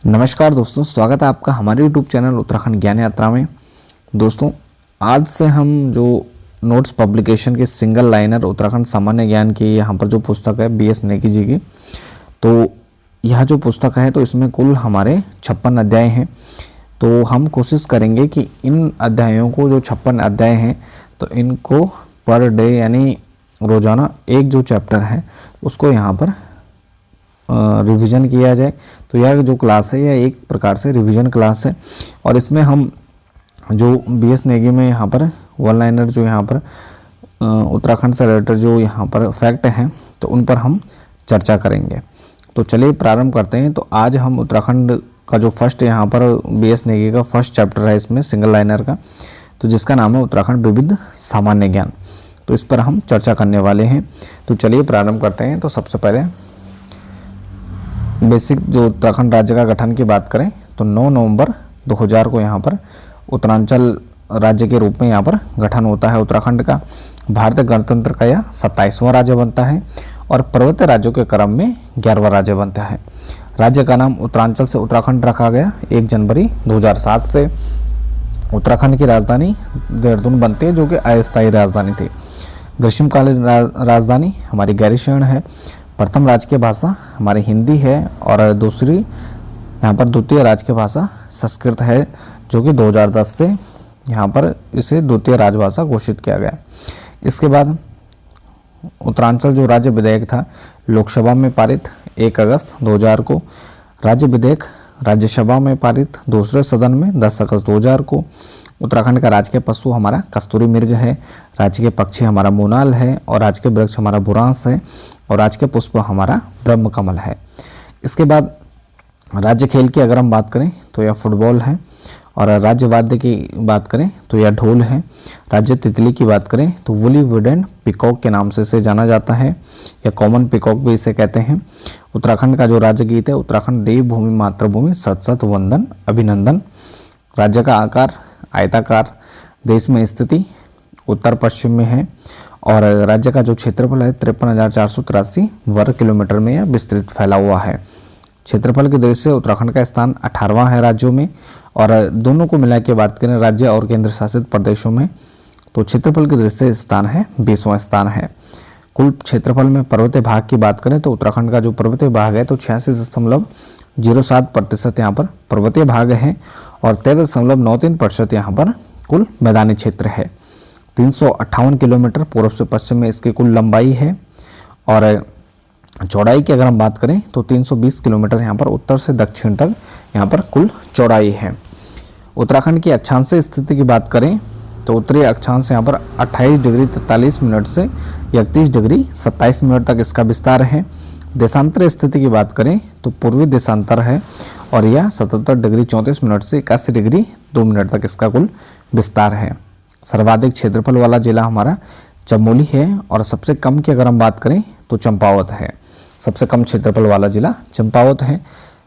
नमस्कार दोस्तों, स्वागत है आपका हमारे YouTube चैनल उत्तराखंड ज्ञान यात्रा में। दोस्तों, आज से हम जो नोट्स पब्लिकेशन के सिंगल लाइनर उत्तराखंड सामान्य ज्ञान की यहाँ पर जो पुस्तक है BS नेगी जी की, तो यह जो पुस्तक है तो इसमें कुल हमारे 56 अध्याय हैं। तो हम कोशिश करेंगे कि इन अध्यायों को, जो 56 अध्याय हैं, तो इनको पर डे यानी रोज़ाना एक जो चैप्टर है उसको यहाँ पर रिवीजन किया जाए। तो यह जो क्लास है यह एक प्रकार से रिवीजन क्लास है और इसमें हम जो BS नेगी में यहाँ पर वन लाइनर जो यहाँ पर उत्तराखंड से रिलेटेड जो यहाँ पर फैक्ट हैं तो उन पर हम चर्चा करेंगे। तो चलिए प्रारंभ करते हैं। तो आज हम उत्तराखंड का जो फर्स्ट यहाँ पर BS नेगी का फर्स्ट चैप्टर है इसमें सिंगल लाइनर का, तो जिसका नाम है उत्तराखंड विविध सामान्य ज्ञान, तो इस पर हम चर्चा करने वाले हैं। तो चलिए प्रारंभ करते हैं। तो सबसे पहले बेसिक जो उत्तराखंड राज्य का गठन की बात करें तो 9 नवंबर 2000 को यहाँ पर उत्तरांचल राज्य के रूप में यहाँ पर गठन होता है उत्तराखंड का। भारतीय गणतंत्र का यह 27वां राज्य बनता है और पर्वतीय राज्यों के क्रम में 11वां राज्य बनता है। राज्य का नाम उत्तरांचल से उत्तराखंड रखा गया 1 जनवरी 2007 से। उत्तराखंड की राजधानी देहरादून बनती है जो कि अस्थायी राजधानी थी। ग्रीष्मकालीन राजधानी हमारी गैरीशरण है। प्रथम राजकीय भाषा हमारी हिंदी है और दूसरी यहाँ पर द्वितीय राजकीय भाषा संस्कृत है, जो कि 2010 से यहाँ पर इसे द्वितीय राजभाषा घोषित किया गया। इसके बाद उत्तरांचल जो राज्य विधेयक था लोकसभा में पारित 1 अगस्त 2000 को। राज्य विधेयक राज्यसभा में पारित दूसरे सदन में 10 अगस्त 2000 को। उत्तराखंड का राजकीय पशु हमारा कस्तूरी मृग है, राजकीय पक्षी हमारा मोनाल है और राजकीय वृक्ष हमारा बुरांस है और राजकीय पुष्प हमारा ब्रह्म कमल है। इसके बाद राज्य खेल की अगर हम बात करें तो यह फुटबॉल है और राज्य वाद्य की बात करें तो यह ढोल है। राज्य तितली की बात करें तो वुली वुडेन पिकॉक के नाम से इसे जाना जाता है या कॉमन पिकॉक भी इसे कहते हैं। उत्तराखंड का जो राज्य गीत है उत्तराखंड देव भूमि मातृभूमि सत सत वंदन अभिनंदन। राज्य का आकार आयताकार, देश में स्थिति उत्तर पश्चिम में है और राज्य का जो क्षेत्रफल है 53,483 वर्ग किलोमीटर में यह विस्तृत फैला हुआ है। क्षेत्रफल की दृष्टि से उत्तराखंड का स्थान 18वां है राज्यों में और दोनों को मिला के बात करें राज्य और केंद्र शासित प्रदेशों में तो क्षेत्रफल की दृष्टि से स्थान है 20वां स्थान है। कुल क्षेत्रफल में पर्वतीय भाग की बात करें तो उत्तराखंड का जो पर्वतीय भाग है तो 86.07% यहाँ पर पर्वतीय भाग है और 13.93% यहाँ पर कुल मैदानी क्षेत्र है। 358 किलोमीटर पूर्व से पश्चिम में इसकी कुल लंबाई है और चौड़ाई की अगर हम बात करें तो 320 किलोमीटर यहाँ पर उत्तर से दक्षिण तक यहाँ पर कुल चौड़ाई है। उत्तराखंड की अक्षांशीय स्थिति की बात करें तो उत्तरी अक्षांश यहाँ पर 28 डिग्री 43 मिनट से 31 डिग्री 27 मिनट तक इसका विस्तार है। देशांतर स्थिति की बात करें तो पूर्वी देशांतर है और यह 77 डिग्री 34 मिनट से 81 डिग्री 2 मिनट तक इसका कुल विस्तार है। सर्वाधिक क्षेत्रफल वाला जिला हमारा चमोली है और सबसे कम की अगर हम बात करें तो चंपावत है। सबसे कम क्षेत्रफल वाला जिला चंपावत है।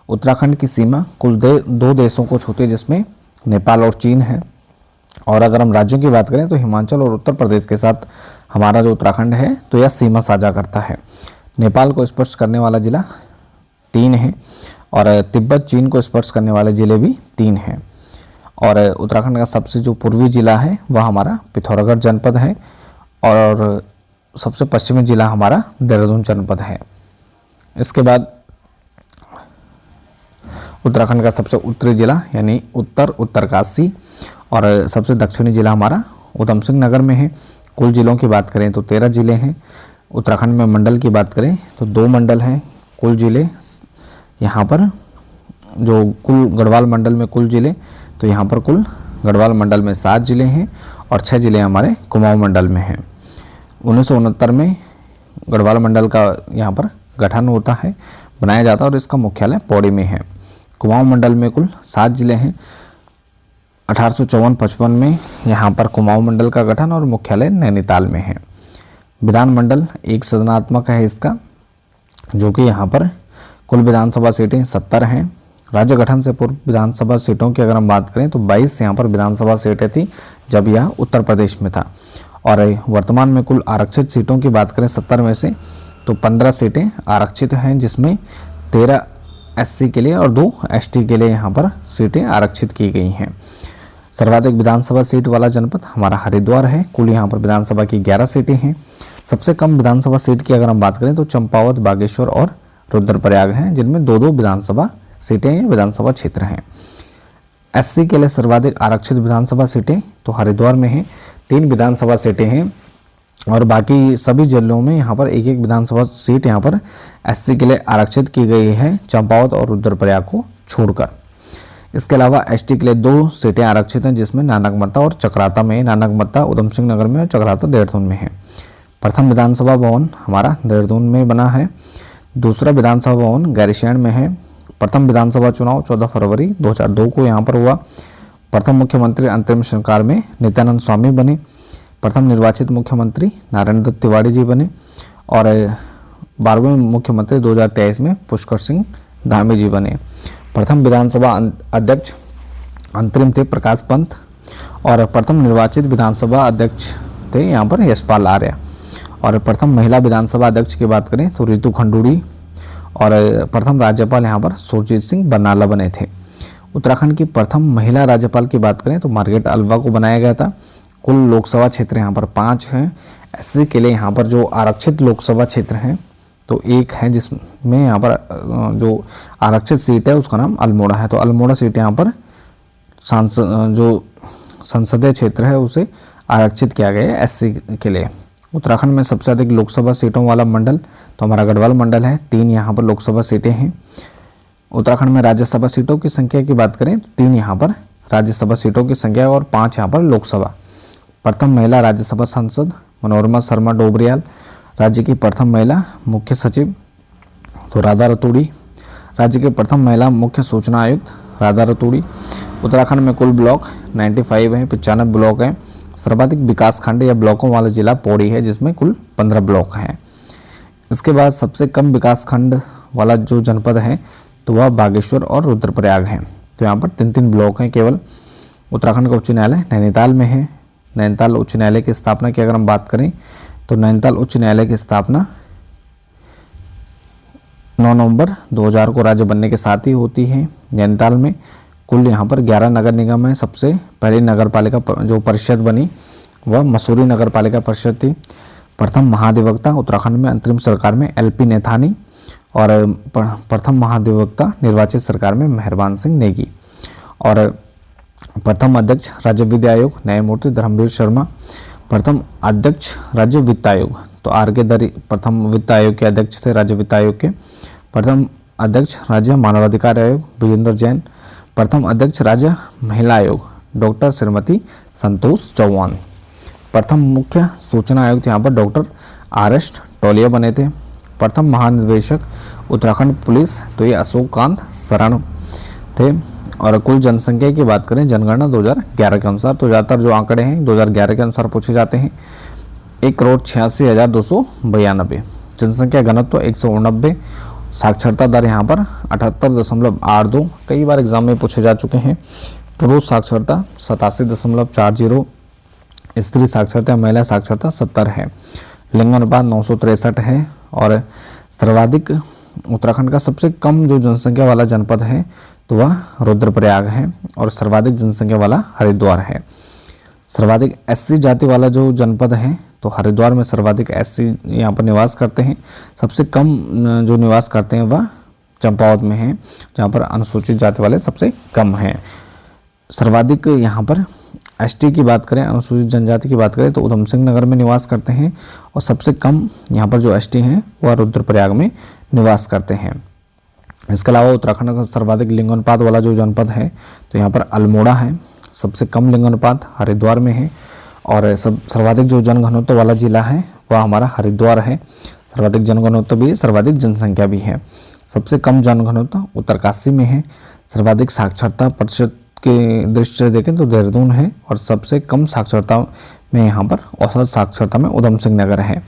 उत्तराखंड की सीमा कुल 2 देशों को छूती है जिसमें नेपाल और चीन है और अगर हम राज्यों की बात करें तो हिमाचल और उत्तर प्रदेश के साथ हमारा जो उत्तराखंड है तो यह सीमा साझा करता है। नेपाल को स्पर्श करने वाला जिला 3 है और तिब्बत चीन को स्पर्श करने वाले जिले भी 3 हैं और उत्तराखंड का सबसे जो पूर्वी जिला है वह हमारा पिथौरागढ़ जनपद है और सबसे पश्चिमी जिला हमारा देहरादून जनपद है। इसके बाद उत्तराखंड का सबसे उत्तरी जिला यानी उत्तरकाशी और सबसे दक्षिणी जिला हमारा ऊधम सिंह नगर में है। कुल जिलों की बात करें तो 13 जिले हैं। उत्तराखंड में मंडल की बात करें तो 2 मंडल हैं। कुल जिले यहाँ पर जो कुल गढ़वाल मंडल में कुल जिले तो यहाँ पर कुल गढ़वाल मंडल में 7 जिले हैं और 6 जिले हमारे कुमाऊं मंडल में हैं। 1969 में गढ़वाल मंडल का यहाँ पर गठन होता है, बनाया जाता है और इसका मुख्यालय पौड़ी में है। कुमाऊं मंडल में कुल 7 जिले हैं। 1854-55 में यहाँ पर कुमाऊं मंडल का गठन और मुख्यालय नैनीताल में है। विधानमंडल एक सदनात्मक है इसका, जो कि यहाँ पर कुल विधानसभा सीटें 70 हैं। राज्य गठन से पूर्व विधानसभा सीटों की अगर हम बात करें तो 22 यहाँ पर विधानसभा सीटें थी जब यह उत्तर प्रदेश में था और वर्तमान में कुल आरक्षित सीटों की बात करें 70 में से तो 15 सीटें आरक्षित हैं जिसमें 13 एससी के लिए और 2 एसटी के लिए यहाँ पर सीटें आरक्षित की गई हैं। सर्वाधिक विधानसभा सीट वाला जनपद हमारा हरिद्वार है। कुल यहाँ पर विधानसभा की 11 सीटें हैं। सबसे कम विधानसभा सीट की अगर हम बात करें तो चंपावत, बागेश्वर और रुद्रप्रयाग हैं, जिनमें 2-2 विधानसभा सीटें या विधानसभा क्षेत्र हैं। एससी के लिए सर्वाधिक आरक्षित विधानसभा सीटें तो हरिद्वार में हैं, 3 विधानसभा सीटें हैं और बाकी सभी जिलों में यहाँ पर 1-1 विधानसभा सीट यहाँ पर एससी के लिए आरक्षित की गई है, चंपावत और रुद्रप्रयाग को छोड़कर। इसके अलावा एसटी के लिए 2 सीटें आरक्षित हैं, जिसमें नानकमत्ता और चक्राता में। नानकमत्ता उधम सिंह नगर में और चक्राता देहरादून में है। प्रथम विधानसभा भवन हमारा देहरादून में बना है। दूसरा विधानसभा भवन गैरीसैंण में है। प्रथम विधानसभा चुनाव 14 फरवरी 2002 को यहाँ पर हुआ। प्रथम मुख्यमंत्री अंतरिम सरकार में नित्यानंद स्वामी बने। प्रथम निर्वाचित मुख्यमंत्री नारायण दत्त तिवारी जी बने और 12वें मुख्यमंत्री 2023 में पुष्कर सिंह धामी जी बने। प्रथम विधानसभा अध्यक्ष अंतरिम थे प्रकाश पंत और प्रथम निर्वाचित विधानसभा अध्यक्ष थे यहाँ पर यशपाल आर्य। और प्रथम महिला विधानसभा अध्यक्ष की बात करें तो रितु खंडूड़ी और प्रथम राज्यपाल यहाँ पर सुरजीत सिंह बरनाला बने थे। उत्तराखंड की प्रथम महिला राज्यपाल की बात करें तो मार्गरेट अल्वा को बनाया गया था। कुल लोकसभा क्षेत्र यहाँ पर 5 हैं। एससी के लिए यहाँ पर जो आरक्षित लोकसभा क्षेत्र हैं तो 1 है, जिसमें यहाँ पर जो आरक्षित सीट है उसका नाम अल्मोड़ा है। तो अल्मोड़ा सीट यहाँ पर जो संसदीय क्षेत्र है उसे आरक्षित किया गया है एससी के लिए। उत्तराखंड में सबसे अधिक लोकसभा सीटों वाला मंडल तो हमारा गढ़वाल मंडल है। 3 यहाँ पर लोकसभा सीटें हैं। उत्तराखंड में राज्यसभा सीटों की संख्या की बात करें तो 3 यहाँ पर राज्यसभा सीटों की संख्या और 5 यहाँ पर लोकसभा। प्रथम महिला राज्यसभा सांसद मनोरमा शर्मा डोबरियाल। राज्य की प्रथम महिला मुख्य सचिव तो राधा रतूड़ी। राज्य के प्रथम महिला मुख्य सूचना आयुक्त राधा रतूड़ी। उत्तराखंड में कुल ब्लॉक 95 हैं, 95 ब्लॉक हैं। सर्वाधिक विकास खंड या ब्लॉकों वाला जिला पौड़ी है, जिसमें कुल 15 ब्लॉक हैं। इसके बाद सबसे कम विकास खंड वाला जो जनपद है तो वह बागेश्वर और रुद्रप्रयाग है। तो यहाँ पर 3-3 ब्लॉक हैं केवल। उत्तराखंड का उच्च न्यायालय नैनीताल में है। नैनीताल उच्च न्यायालय की स्थापना की अगर हम बात करें तो नैनीताल उच्च न्यायालय की स्थापना 9 नवंबर 2000 को राज्य बनने के साथ ही होती है। नैनीताल में कुल यहाँ पर 11 नगर निगम है। सबसे पहली नगर पालिका जो परिषद बनी वह मसूरी नगर पालिका परिषद थी। प्रथम महाधिवक्ता उत्तराखंड में अंतरिम सरकार में एलपी नेथानी और प्रथम महाधिवक्ता निर्वाचित सरकार में मेहरबान सिंह नेगी। और प्रथम अध्यक्ष राज्य विधि आयोग न्यायमूर्ति धर्मवीर शर्मा। प्रथम अध्यक्ष राज्य वित्त आयोग तो आर.के. दरी प्रथम वित्त आयोग के अध्यक्ष थे राज्य वित्त आयोग के। प्रथम अध्यक्ष राज्य मानवाधिकार आयोग विजेंद्र जैन। प्रथम अध्यक्ष राज्य महिला आयोग डॉक्टर श्रीमती संतोष चौहान। प्रथम मुख्य सूचना आयुक्त यहाँ पर डॉक्टर आर.एस. टोलिया बने थे। प्रथम महानिदेशक उत्तराखंड पुलिस तो ये अशोक कांत शरण थे। और कुल जनसंख्या की बात करें जनगणना 2011 के अनुसार तो ज़्यादातर जो आंकड़े हैं 2011 के अनुसार पूछे जाते हैं। 1,86,292। जनसंख्या घनत्व 189। साक्षरता दर यहाँ पर 78.82। कई बार एग्जाम में पूछे जा चुके हैं। पुरुष साक्षरता 87.40। स्त्री साक्षरता महिला साक्षरता 70 है। लिंगानुपात 963 है। और सर्वाधिक उत्तराखंड का सबसे कम जो जनसंख्या वाला जनपद है तो वह रुद्रप्रयाग है और सर्वाधिक जनसंख्या वाला हरिद्वार है। सर्वाधिक एससी जाति वाला जो जनपद है तो हरिद्वार में सर्वाधिक एससी यहाँ पर निवास करते हैं। सबसे कम जो निवास करते हैं वह चंपावत में है, जहाँ पर अनुसूचित जाति वाले सबसे कम हैं। सर्वाधिक यहाँ पर एसटी की बात करें, अनुसूचित जनजाति की बात करें तो उधम सिंह नगर में निवास करते हैं और सबसे कम यहाँ पर जो एसटी हैं वह रुद्रप्रयाग में निवास करते हैं। इसके अलावा उत्तराखंड का सर्वाधिक लिंगानुपात वाला जो जनपद है तो यहाँ पर अल्मोड़ा है। सबसे कम लिंगानुपात हरिद्वार में है। और सर्वाधिक जो जनघनत्व वाला जिला है वह हमारा हरिद्वार है। सर्वाधिक जनघनत्व भी है, सर्वाधिक जनसंख्या भी है। सबसे कम जनघनत्व उत्तरकाशी में है। सर्वाधिक साक्षरता प्रतिशत के दृष्टि से देखें तो देहरादून है और सबसे कम साक्षरता में यहाँ पर औसत साक्षरता में उधम सिंह नगर है।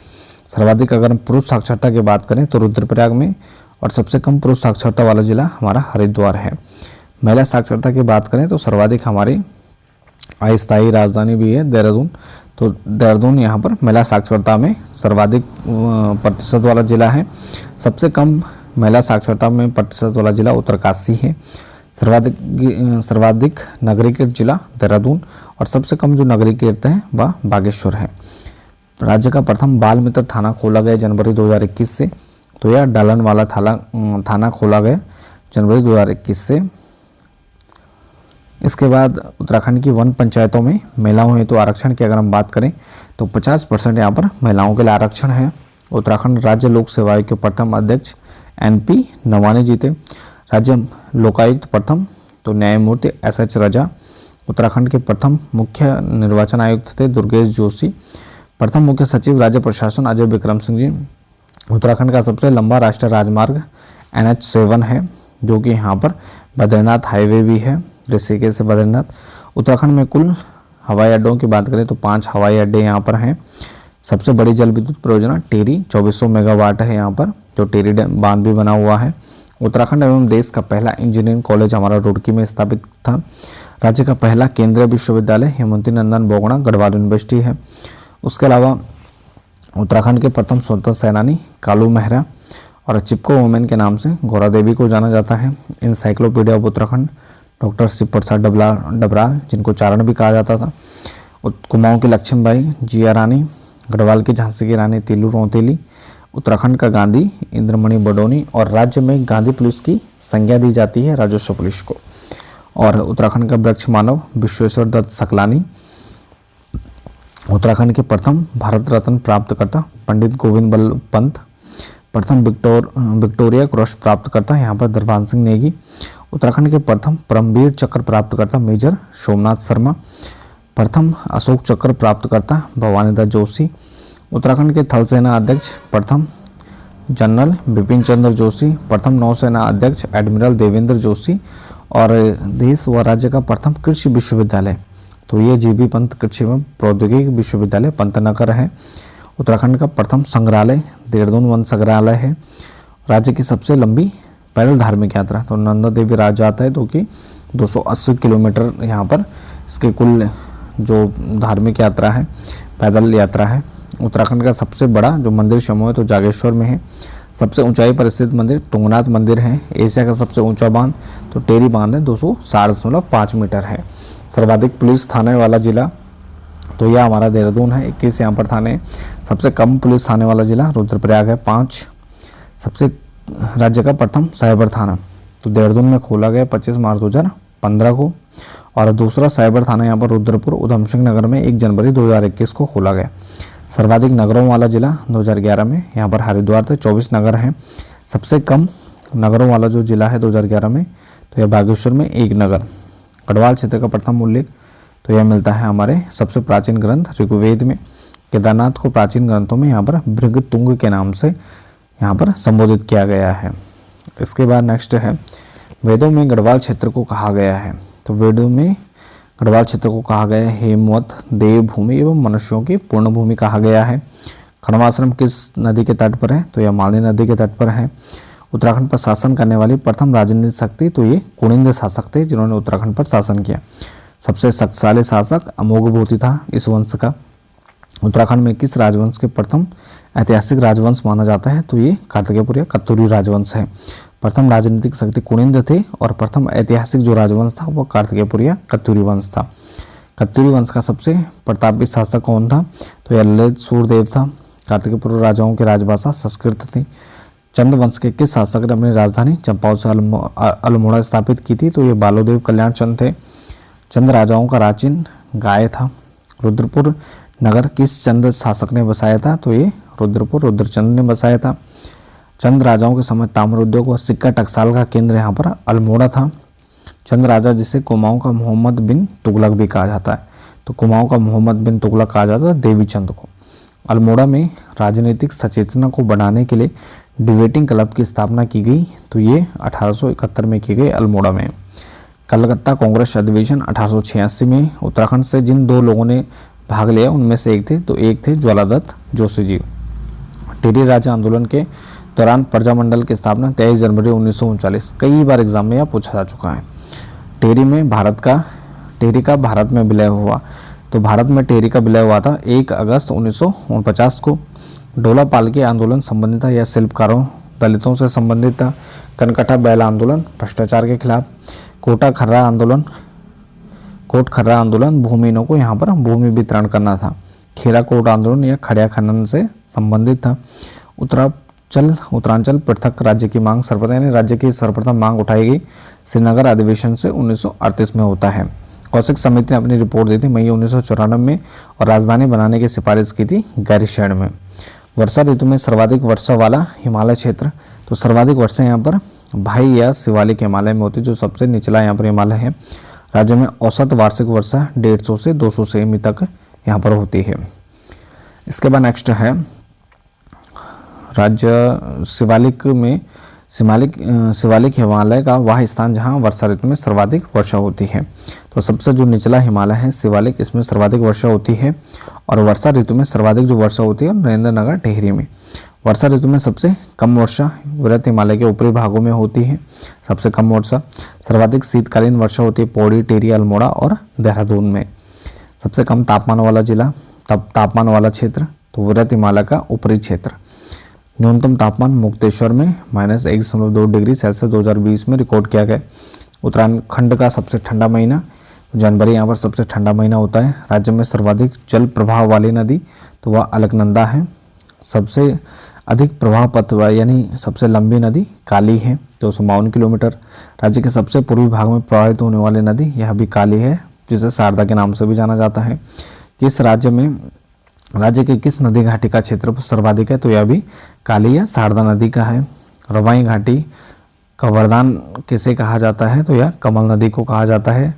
सर्वाधिक अगर पुरुष साक्षरता की बात करें तो रुद्रप्रयाग में और सबसे कम पुरुष साक्षरता वाला जिला हमारा हरिद्वार है। महिला साक्षरता की बात करें तो सर्वाधिक हमारी अस्थायी राजधानी भी है देहरादून। तो देहरादून यहाँ पर महिला साक्षरता में सर्वाधिक प्रतिशत वाला जिला है। सबसे कम महिला साक्षरता में प्रतिशत वाला जिला उत्तरकाशी है। सर्वाधिक नागरिकीकृत जिला देहरादून और सबसे कम जो नागरिकीकृत है वह बागेश्वर है। राज्य का प्रथम बाल मित्र थाना खोला गया जनवरी 2021 से, तो यह डालनवाला थाना खोला गया जनवरी 2021 से। इसके बाद उत्तराखंड की वन पंचायतों में महिलाओं हेतु आरक्षण की अगर हम बात करें तो 50% यहाँ पर महिलाओं के लिए आरक्षण है। उत्तराखंड राज्य लोक सेवा आयोग के प्रथम अध्यक्ष NP नवाने जी थे। राज्य लोकायुक्त प्रथम तो न्यायमूर्ति SH रजा। उत्तराखंड के प्रथम मुख्य निर्वाचन आयुक्त थे दुर्गेश जोशी। प्रथम मुख्य सचिव राज्य प्रशासन अजय विक्रम सिंह जी। उत्तराखंड का सबसे लंबा राष्ट्रीय राजमार्ग NH7 है, जो कि यहाँ पर बद्रीनाथ हाईवे भी है, ऋषिकेश से बद्रीनाथ। उत्तराखंड में कुल हवाई अड्डों की बात करें तो 5 हवाई अड्डे यहाँ पर हैं। सबसे बड़ी जल विद्युत परियोजना टेरी 2400 मेगावाट है यहाँ पर, जो टेरी बांध भी बना हुआ है। उत्तराखंड एवं देश का पहला इंजीनियरिंग कॉलेज हमारा रुड़की में स्थापित था। राज्य का पहला केंद्रीय विश्वविद्यालय हेमंती नंदन बोगड़ा गढ़वाल यूनिवर्सिटी है। उसके अलावा उत्तराखंड के प्रथम स्वतंत्रता सेनानी कालू मेहरा और चिपको वुमेन के नाम से गौरा देवी को जाना जाता है। Encyclopedia of Uttarakhand doctor Shiv Prasad Dabral, जिनको चारण भी कहा जाता था। कुमाऊं की लक्ष्मीबाई, जिया रानी, गढ़वाल की झांसी की रानी तीलू रौतेली, उत्तराखंड का गांधी इंद्रमणि बडोनी और राज्य में गांधी पुलिस की संज्ञा दी जाती है राजस्व पुलिस को। और उत्तराखंड का वृक्ष मानव विश्वेश्वर दत्त सकलानी। उत्तराखंड के प्रथम भारत रत्न प्राप्तकर्ता पंडित गोविंद बल्लभ पंत। प्रथम विक्टोरिया क्रॉस प्राप्तकर्ता यहाँ पर दरबान सिंह नेगी। उत्तराखंड के प्रथम परमवीर चक्र प्राप्तकर्ता मेजर सोमनाथ शर्मा। प्रथम अशोक चक्र प्राप्तकर्ता भवानी दत्त जोशी। उत्तराखंड के थल सेना अध्यक्ष प्रथम जनरल बिपिन चंद्र जोशी। प्रथम नौसेना अध्यक्ष एडमिरल देवेंद्र जोशी। और देश व राज्य का प्रथम कृषि विश्वविद्यालय तो ये जीबी पंत कृषि एवं प्रौद्योगिकी विश्वविद्यालय पंतनगर है। उत्तराखंड का प्रथम संग्रहालय देहरादून वन संग्रहालय है। राज्य की सबसे लंबी पैदल धार्मिक यात्रा तो नंदा देवी राज जाता है, जो कि 280 किलोमीटर यहाँ पर इसके कुल जो धार्मिक यात्रा है पैदल यात्रा है। उत्तराखंड का सबसे बड़ा जो मंदिर समूह है तो जागेश्वर में है। सबसे ऊंचाई पर स्थित मंदिर तुंगनाथ मंदिर है। एशिया का सबसे ऊंचा बांध तो टेरी बांध है, 260.5 मीटर है। सर्वाधिक पुलिस थाने वाला जिला तो यह हमारा देहरादून है, 21 यहाँ पर थाने। सबसे कम पुलिस थाने वाला जिला रुद्रप्रयाग है, 5। सबसे राज्य का प्रथम साइबर थाना तो देहरादून में खोला गया 25 मार्च 2015 को। और दूसरा साइबर थाना यहाँ पर रुद्रपुर उधम सिंह नगर में 1 जनवरी 2021 को खोला गया। सर्वाधिक नगरों वाला जिला 2011 में यहाँ पर हरिद्वार थे, 24 नगर हैं। सबसे कम नगरों वाला जो जिला है 2011 में तो यह बागेश्वर में 1 नगर। गढ़वाल क्षेत्र का प्रथम उल्लेख तो यह मिलता है हमारे सबसे प्राचीन ग्रंथ ऋग्वेद में। केदारनाथ को प्राचीन ग्रंथों में यहाँ पर भृगतुंग के नाम से यहाँ पर संबोधित किया गया है। इसके बाद नेक्स्ट है वेदों में गढ़वाल क्षेत्र को कहा गया है। तो वेदों में गढ़वाल क्षेत्र को कहा गया है हेमवत, देवभूमि एवं मनुष्यों की पूर्ण भूमि कहा गया है। खड़वाश्रम किस नदी के तट पर है तो यह मालनी नदी के तट पर है। उत्तराखंड पर शासन करने वाली प्रथम राजनीतिक शक्ति तो ये कुनिंद शासक थे, जिन्होंने उत्तराखंड पर शासन किया। सबसे शक्तिशाली शासक अमोघवर्ती था इस वंश का। उत्तराखंड में किस राजवंश के प्रथम ऐतिहासिक राजवंश माना जाता है तो ये कार्तिकेयपुर या कत्तूरी राजवंश है। प्रथम राजनीतिक शक्ति कुनिंद थे और प्रथम ऐतिहासिक जो राजवंश था वो कार्तिकेयपुर या कत्तूरी वंश था। कत्तूरी वंश का सबसे प्रतापी शासक कौन था तो यह ललित सूर्यदेव था। कार्तिकेयपुर राजाओं की राजभाषा संस्कृत थी। चंद वंश के किस शासक ने अपनी राजधानी चंपावत से अल्मोड़ा स्थापित की थी तो ये बालोदेव कल्याण चंद थे। चंद राजाओं का राचिन गाय था। रुद्रपुर नगर किस चंद शासक ने बसाया था तो ये रुद्रपुर रुद्रचंद ने बसाया था। चंद राजाओं के समय ताम्र उद्योग व सिक्का टकसाल का केंद्र यहाँ पर अल्मोड़ा था। चंद राजा जिसे कुमाऊं का मोहम्मद बिन तुगलक भी कहा जाता है तो कुमाऊं का मोहम्मद बिन तुगलक कहा जाता है देवी चंद को। अल्मोड़ा में राजनीतिक सचेतना को बढ़ाने के लिए डिबेटिंग क्लब की स्थापना की गई तो ये 1871 में की गई अल्मोड़ा में। कलकत्ता कांग्रेस अधिवेशन 1886 में उत्तराखंड से जिन 2 लोगों ने भाग लिया उनमें से एक थे ज्वालादत्त जोशी जी। टेरी राजा आंदोलन के दौरान प्रजामंडल की स्थापना 23 जनवरी 1939 कई बार एग्जाम में यह पूछा जा चुका है। टेरी का भारत में विलय हुआ तो भारत में टेरी का विलय हुआ था 1 अगस्त 1949 को। डोला पालकी आंदोलन संबंधित था यह शिल्पकारों दलितों से संबंधित था। कनकटा बैल आंदोलन भ्रष्टाचार के खिलाफ। कोट खर्रा आंदोलन भूमिहीनों को यहाँ पर भूमि वितरण करना था। खेरा कोट आंदोलन यह खड़िया खनन से संबंधित था। उत्तरांचल पृथक राज्य की मांग सर्वप्रथम, यानी राज्य की सर्वप्रथम मांग उठाई गई श्रीनगर अधिवेशन से 1938 में होता है। कौशिक समिति ने अपनी रिपोर्ट दी थी मई 1994 में और राजधानी बनाने की सिफारिश की थी गैरीशैंण में। वर्षा ऋतु में सर्वाधिक वर्षा वाला हिमालय क्षेत्र, तो सर्वाधिक वर्षा यहाँ पर भाई या शिवालिक हिमालय में होती है, जो सबसे निचला यहाँ पर हिमालय है। राज्य में औसत वार्षिक वर्षा 150 से 200 सेमी तक यहाँ पर होती है। इसके बाद नेक्स्ट है राज्य शिवालिक हिमालय का वह स्थान जहाँ वर्षा ऋतु में सर्वाधिक वर्षा होती है। तो सबसे जो निचला हिमालय है शिवालिक, इसमें सर्वाधिक वर्षा होती है और वर्षा ऋतु में सर्वाधिक जो वर्षा होती है नरेंद्रनगर टिहरी में। वर्षा ऋतु में सबसे कम वर्षा वृहत हिमालय के ऊपरी भागों में होती है, सबसे कम वर्षा। सर्वाधिक शीतकालीन वर्षा होती है पौड़ी, टिहरी, अल्मोड़ा और देहरादून में। सबसे कम तापमान वाला क्षेत्र तो वृहत हिमालय का ऊपरी क्षेत्र। न्यूनतम तापमान मुक्तेश्वर में -1.2 डिग्री सेल्सियस 2020 में रिकॉर्ड किया गया। उत्तराखंड का सबसे ठंडा महीना जनवरी यहाँ पर सबसे ठंडा महीना होता है। राज्य में सर्वाधिक जल प्रभाव वाली नदी तो वह अलकनंदा है। सबसे अधिक प्रभाव पथ यानी सबसे लंबी नदी काली है 252 किलोमीटर। राज्य के सबसे पूर्वी भाग में प्रवाहित होने वाली नदी यह भी काली है, जिसे शारदा के नाम से भी जाना जाता है। राज्य के किस नदी घाटी का क्षेत्रफल सर्वाधिक है, तो यह भी काली या शारदा नदी का है। रवाई घाटी का वरदान किसे कहा जाता है, तो यह कमल नदी को कहा जाता है।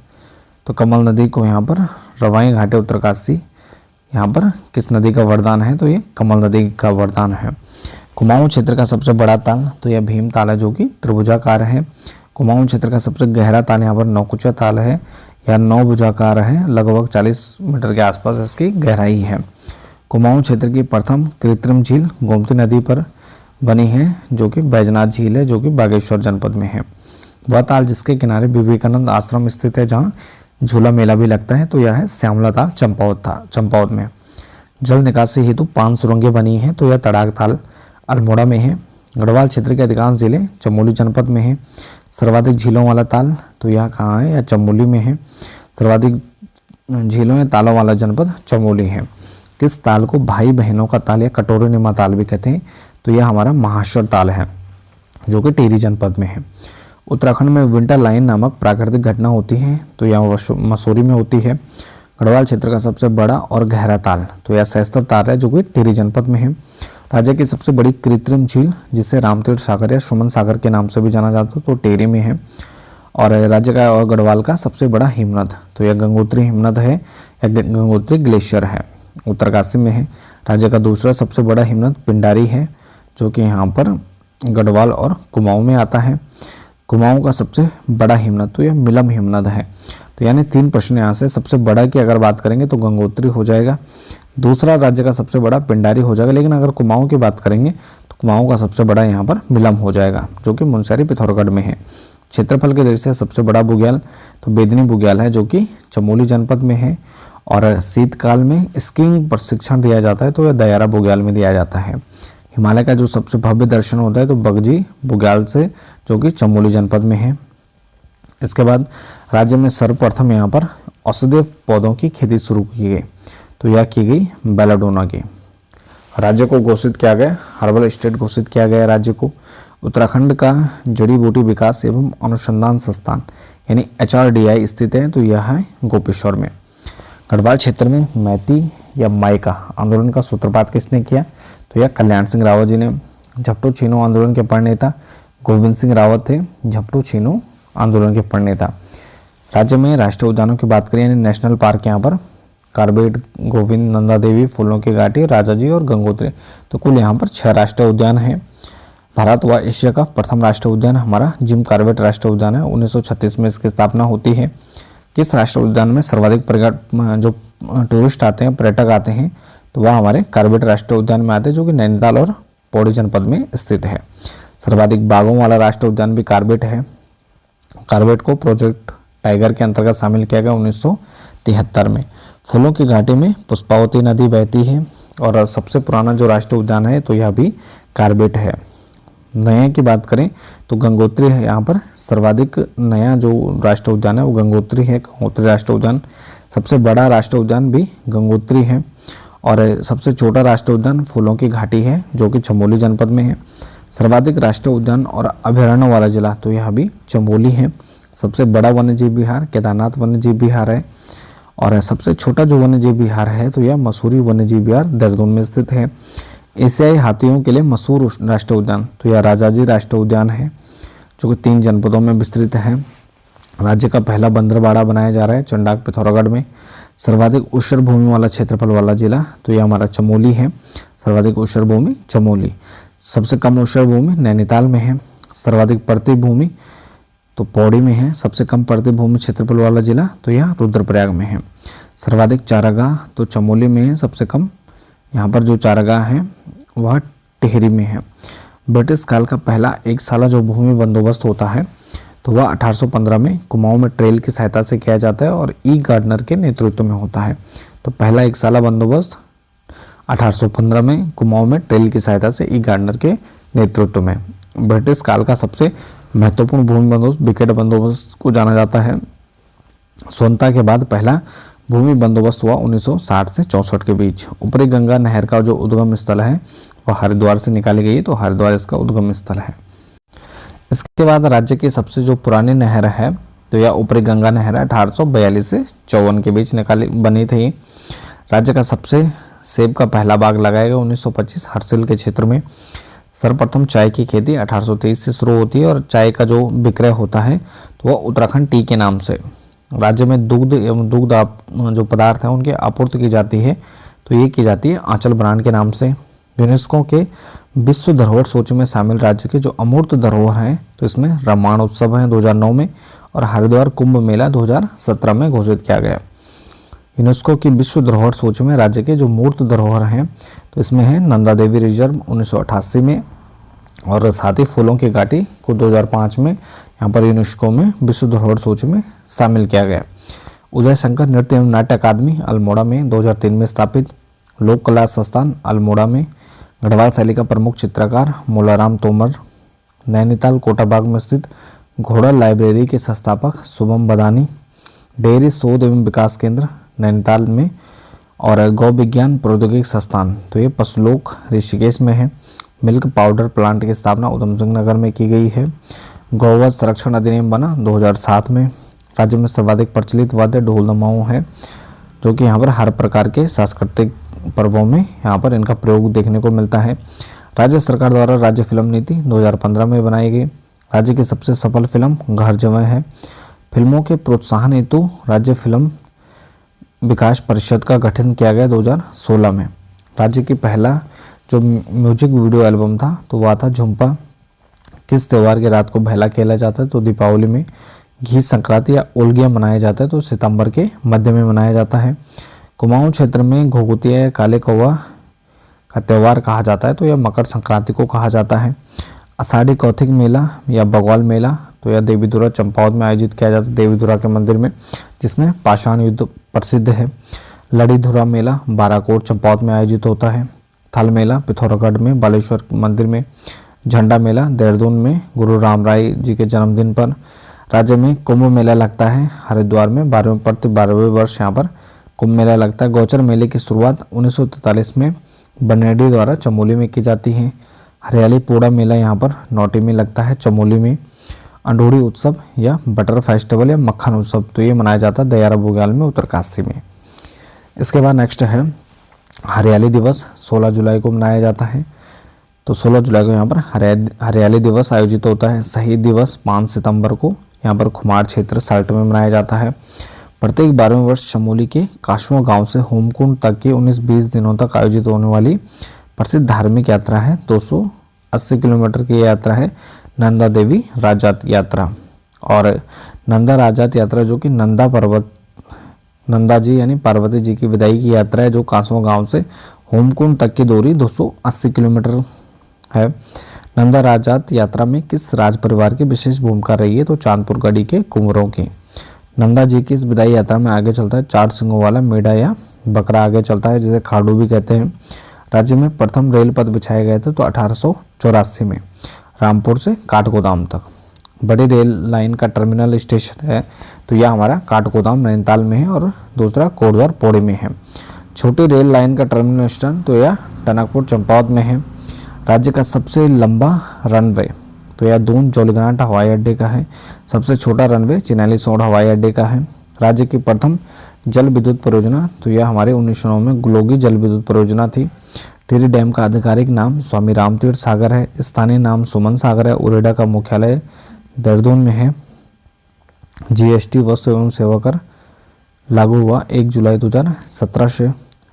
तो कमल नदी को यहाँ पर रवाई घाटी उत्तरकाशी यहाँ पर किस नदी का वरदान है, तो ये कमल नदी का वरदान है। कुमाऊं क्षेत्र का सबसे बड़ा ताल तो यह भीम ताल है, जो कि त्रिभुजाकार है। कुमाऊं क्षेत्र का सबसे गहरा ताल यहाँ पर नौकुचिया ताल है, यह 9 भुजाकार है, लगभग 40 मीटर के आसपास इसकी गहराई है। कुमाऊं क्षेत्र की प्रथम कृत्रिम झील गोमती नदी पर बनी है, जो कि बैजनाथ झील है, जो कि बागेश्वर जनपद में है। वह ताल जिसके किनारे विवेकानंद आश्रम स्थित है, जहाँ झूला मेला भी लगता है, तो यह है श्यामला ताल चंपावत में। जल निकासी हेतु 5 सुरंगें बनी हैं, तो यह तड़ाक ताल अल्मोड़ा में है। गढ़वाल क्षेत्र के अधिकांश जिले चमोली जनपद में है। सर्वाधिक झीलों वाला ताल तो यह कहाँ है, या चमोली में है। सर्वाधिक झीलों या तालों वाला जनपद चमोली है। किस ताल को भाई बहनों का ताल या कटोरी निमा ताल भी कहते हैं, तो यह हमारा महाश्वर ताल है, जो कि टिहरी जनपद में है। उत्तराखंड में विंटर लाइन नामक प्राकृतिक घटना होती है, तो यह मसूरी में होती है। गढ़वाल क्षेत्र का सबसे बड़ा और गहरा ताल तो यह सहस्त्र ताल है, जो कि टिहरी जनपद में है। राज्य की सबसे बड़ी कृत्रिम झील जिसे रामतीर्थ सागर या सुमन सागर के नाम से भी जाना जाता है, तो टिहरी में है। और राज्य का और गढ़वाल का सबसे बड़ा हिमनद तो यह गंगोत्री हिमनद है, या गंगोत्री ग्लेशियर है, उत्तरकाशी में है। राज्य का दूसरा सबसे बड़ा हिमनद पिंडारी है, जो कि यहाँ पर गढ़वाल और कुमाऊं में आता है। कुमाऊं का सबसे बड़ा हिमनद तो यह मिलम हिमनद है। तो यानी 3 प्रश्न यहाँ से। सबसे बड़ा की अगर बात करेंगे तो गंगोत्री हो जाएगा, दूसरा राज्य का सबसे बड़ा पिंडारी हो जाएगा, लेकिन अगर कुमाऊं की बात करेंगे तो कुमाऊं का सबसे बड़ा यहाँ पर मिलम हो जाएगा, जो कि मुनस्यारी पिथौरागढ़ में है। क्षेत्रफल के दृष्टि से सबसे बड़ा बुग्याल तो बेदनी बुग्याल है, जो कि चमोली जनपद में है। और शीतकाल में स्कीइंग प्रशिक्षण दिया जाता है, तो यह दयारा बुग्याल में दिया जाता है। हिमालय का जो सबसे भव्य दर्शन होता है तो बगजी बुग्याल से, जो कि चमोली जनपद में है। इसके बाद राज्य में सर्वप्रथम यहाँ पर औषधीय पौधों की खेती शुरू की गई, तो यह की गई बेलाडोना की। राज्य को घोषित किया गया, हर्बल स्टेट घोषित किया गया राज्य को। उत्तराखंड का जड़ी बूटी विकास एवं अनुसंधान संस्थान यानी HRDI स्थित है, तो यह है गोपेश्वर में। गढ़वाल क्षेत्र में मैती या माइका आंदोलन का सूत्रपात किसने किया, तो यह कल्याण सिंह रावत जी ने। झपटू छीनो आंदोलन के प्रणेता गोविंद सिंह रावत थे, झपटू छीनो आंदोलन के प्रणेता। राज्य में राष्ट्रीय उद्यानों की बात करें, यानी नेशनल पार्क यहाँ पर कार्बेट, गोविंद, नंदा देवी, फूलों की घाटी, राजाजी और गंगोत्री, तो कुल यहाँ पर 6 राष्ट्रीय उद्यान हैं। भारत व एशिया का प्रथम राष्ट्रीय उद्यान हमारा जिम कार्बेट राष्ट्रीय उद्यान है, 1936 में इसकी स्थापना होती है। किस राष्ट्रीय उद्यान में सर्वाधिक जो टूरिस्ट आते हैं, पर्यटक आते हैं, तो वह हमारे कार्बेट राष्ट्रीय उद्यान में आते हैं, जो कि नैनीताल और पौड़ी जनपद में स्थित है। सर्वाधिक बाघों वाला राष्ट्रीय उद्यान भी कार्बेट है। कार्बेट को प्रोजेक्ट टाइगर के अंतर्गत शामिल किया गया 1973 में। फूलों की घाटी में पुष्पावती नदी बहती है। और सबसे पुराना जो राष्ट्रीय उद्यान है तो यह भी कार्बेट है। नया की बात करें तो गंगोत्री है यहाँ पर सर्वाधिक नया जो राष्ट्रीय उद्यान है वो गंगोत्री है। गंगोत्री राष्ट्रीय उद्यान सबसे बड़ा राष्ट्रीय उद्यान भी गंगोत्री है और सबसे छोटा राष्ट्रीय उद्यान फूलों की घाटी है जो कि चमोली जनपद में है। सर्वाधिक राष्ट्रीय उद्यान और अभयारण्य वाला जिला तो यह भी चमोली है। सबसे बड़ा वन्यजीव विहार केदारनाथ वन्यजीव विहार है और सबसे छोटा जो वन्यजीव विहार है तो यह मसूरी वन्यजीव विहार देहरादून में स्थित है। एशियाई हाथियों के लिए मशहूर राष्ट्रीय उद्यान तो यह राजाजी राष्ट्रीय उद्यान है जो कि 3 जनपदों में विस्तृत है। राज्य का पहला बंदरबाड़ा बनाया जा रहा है चंडाक पिथौरागढ़ में। सर्वाधिक ऊषर भूमि वाला क्षेत्रफल वाला जिला तो यह हमारा चमोली है। सर्वाधिक ऊषर भूमि चमोली। सबसे कम ऊषर भूमि नैनीताल में है। सर्वाधिक परती भूमि तो पौड़ी में है। सबसे कम परती भूमि क्षेत्रफल वाला जिला तो यह रुद्रप्रयाग में है। सर्वाधिक चारागाह तो चमोली में है। सबसे कम यहाँ पर जो चारागाह है वह टिहरी में है। ब्रिटिश काल का पहला एक साला जो भूमि बंदोबस्त होता है तो वह 1815 में कुमाऊं में ट्रेल की सहायता से किया जाता है और ई गार्डनर के नेतृत्व में होता है। तो पहला एक साला बंदोबस्त 1815 में कुमाऊं में ट्रेल की सहायता से ई गार्डनर के नेतृत्व में। ब्रिटिश काल का सबसे महत्वपूर्ण भूमि बंदोबस्त विकेट बंदोबस्त को जाना जाता है। स्वतंत्रता के बाद पहला भूमि बंदोबस्त हुआ 1960 से 64 के बीच। ऊपरी गंगा नहर का जो उद्गम स्थल है वह हरिद्वार से निकाली गई है तो हरिद्वार इसका उद्गम स्थल है। इसके बाद राज्य की सबसे जो पुरानी नहर है तो यह ऊपरी गंगा नहर है। 1842 से 54 के बीच बनी थी। राज्य का सबसे सेब का पहला बाग लगाया गया 1925 हरसिल के क्षेत्र में। सर्वप्रथम चाय की खेती 1823 से शुरू होती है और चाय का जो विक्रय होता है तो वह उत्तराखंड टी के नाम से। राज्य में दुग्ध एवं दुग्ध जो पदार्थ हैं उनकी आपूर्ति की जाती है तो ये की जाती है आंचल ब्रांड के नाम से। यूनेस्को के विश्व धरोहर सूची में शामिल राज्य के जो अमूर्त धरोहर हैं तो इसमें रामायण उत्सव है 2009 में और हरिद्वार कुंभ मेला 2017 में घोषित किया गया। यूनेस्को की विश्व धरोहर सूची में राज्य के जो मूर्त धरोहर हैं तो इसमें है नंदा देवी रिजर्व 1988 में और साथ ही फूलों की घाटी को 2005 में यहाँ पर यूनेस्को में विश्व धरोहर सूची में शामिल किया गया। उदय शंकर नृत्य एवं नाट्य अकादमी अल्मोड़ा में 2003 में स्थापित। लोक कला संस्थान अल्मोड़ा में। गढ़वाल शैली का प्रमुख चित्रकार मोलाराम तोमर। नैनीताल कोटाबाग में स्थित घोड़ा लाइब्रेरी के संस्थापक शुभम बदानी। डेयरी शोध एवं विकास केंद्र नैनीताल में और गौ विज्ञान प्रौद्योगिकी संस्थान तो ये पशुलोक ऋषिकेश में है। मिल्क पाउडर प्लांट की स्थापना उधमसिंह नगर में की गई है। गौवध संरक्षण अधिनियम बना 2007 में। राज्य में सर्वाधिक प्रचलित वाद्य ढोल दमाऊं है जो कि यहाँ पर हर प्रकार के सांस्कृतिक पर्वों में यहाँ पर इनका प्रयोग देखने को मिलता है। राज्य सरकार द्वारा राज्य फिल्म नीति 2015 में बनाई गई। राज्य की सबसे सफल फिल्म घर जवां है। फिल्मों के प्रोत्साहन हेतु राज्य फिल्म विकास परिषद का गठन किया गया 2016 में। राज्य की पहला जो म्यूजिक वीडियो एल्बम था तो वह था झुम्पा। किस त्यौहार की रात को भैला खेला जाता है तो दीपावली में। घी संक्रांति या ओलगिया मनाया जाता है तो सितंबर के मध्य में मनाया जाता है। कुमाऊं क्षेत्र में घुघुतिया या काले कौवा का त्यौहार कहा जाता है तो यह मकर संक्रांति को कहा जाता है। आषाढ़ी कौथिक मेला या बगवाल मेला तो यह देवीधुरा चंपावत में आयोजित किया जाता है देवीधुरा के मंदिर में जिसमें पाषाण युद्ध प्रसिद्ध है। लड़ीधुरा मेला बाराकोट चंपावत में आयोजित होता है। थल मेला पिथौरागढ़ में बालेश्वर मंदिर में। झंडा मेला देहरादून में गुरु रामराय जी के जन्मदिन पर। राज्य में कुंभ मेला लगता है हरिद्वार में 12वें वर्ष यहाँ पर कुंभ मेला लगता है। गौचर मेले की शुरुआत 1943 में बनेडी द्वारा चमोली में की जाती है। हरियाली पोड़ा मेला यहाँ पर नौटी में लगता है चमोली में। अंडोड़ी उत्सव या बटर फेस्टिवल या मक्खन उत्सव तो ये मनाया जाता है दयारा बुग्याल में उत्तरकाशी में। इसके बाद नेक्स्ट है हरियाली दिवस 16 जुलाई को मनाया जाता है तो 16 जुलाई को यहाँ पर हरियाली दिवस आयोजित होता है। शहीद दिवस 5 सितंबर को यहाँ पर खुमार क्षेत्र साल्ट में मनाया जाता है। प्रत्येक 12वें वर्ष चमोली के काशुआ गांव से होमकुंड तक की 19-20 दिनों तक आयोजित होने वाली प्रसिद्ध धार्मिक यात्रा है। 280 किलोमीटर की यात्रा है नंदा देवी राजात यात्रा। और नंदा राजात यात्रा जो कि नंदा जी यानी पार्वती जी की विदाई की यात्रा है जो कासवा गांव से होमकुंड तक की दूरी 280 किलोमीटर है। नंदा राजात यात्रा में किस राज परिवार की विशेष भूमिका रही है तो चांदपुर गढ़ी के कुंवरों की। नंदा जी की इस विदाई यात्रा में आगे चलता है 4 सिंगों वाला मेढ़ा या बकरा आगे चलता है जिसे खाड़ू भी कहते हैं। राज्य में प्रथम रेल पथ बिछाए गए थे तो 1884 में। रामपुर से काठगोदाम तक। बड़ी रेल लाइन का टर्मिनल स्टेशन है तो यह हमारा काठगोदाम नैनीताल में है और दूसरा कोटद्वार पौड़ी में है। छोटी रेल लाइन का टर्मिनल स्टेशन तो यह टनकपुर चंपावत में है। राज्य का सबसे लंबा रनवे तो यह दून जोलीग्रांट हवाई अड्डे का है। सबसे छोटा रनवे चिनाली सोड हवाई अड्डे का है। राज्य की प्रथम जल विद्युत परियोजना तो यह हमारे 1909 में गुलोगी जल विद्युत परियोजना थी। टिहरी डैम का आधिकारिक नाम स्वामी रामतीर्थ सागर है। स्थानीय नाम सुमन सागर है। उरेडा का मुख्यालय देहरादून में है। जीएसटी वस्तु एवं सेवा कर लागू हुआ 1 जुलाई 2017 से।